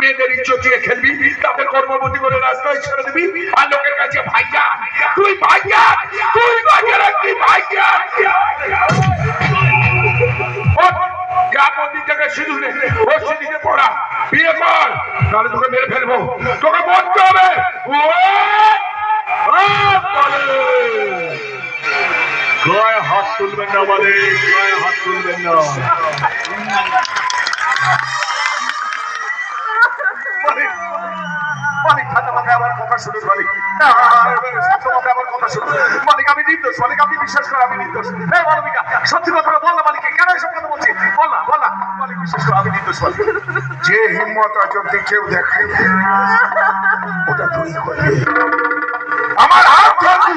মেয়েদের ইজ্জত দিয়ে খেলবি, তাদের কর্মবতী করে রাস্তায় ছেড়ে দিবি, আর লোকের কাছে ভাইয়া তুই ভাইয়া তুই ভাইয়া রাখবি ভাইয়া। সিঁদুর নে, ও সিঁদুরে পড়া, বিয়ে কর, তাহলে তোকে মেরে ফেলবো, তোকে মরতে হবে। গায়ে হাত তুলবেন না, মানে গায়ে হাত তুলবেন না। মালিক ঠান্ডা মাথায় আমার কথা শুনুন, মালিক আমার কথা শুনুন মালিক, আমি নির্দোষ মালিক, আপনি বিশ্বাস করেন আমি নির্দোষ। এই মানবিকা সত্যি কথাটা বল না মালিক, কেন এসব কথা বলছি বল না বল না মালিক, বিশ্বাস করে আমি নির্দোষ মালিক। যে হিম্মত আজ অব্দি কেউ দেখায় ওটা তুই করবি, আমার হাত ধরবি।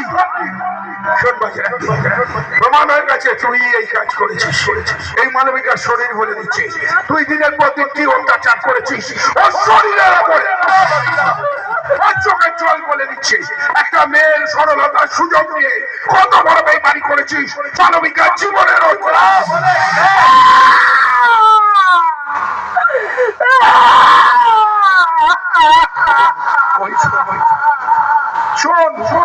প্রমাণ হয়ে গেছে তুই এই কাজ করেছিস, এই মানবিকার শরীর বলে দিচ্ছে তুই দিনের পর দিন কি অত্যাচার করেছিস ওর শরীরের উপরে, চোখে জল বলে দিচ্ছে। একটা মেয়ের সরলতার সুযোগ নিয়ে কত বড় বেইমানি করেছিস মানবিকার জীবনের উপর। শোন শোন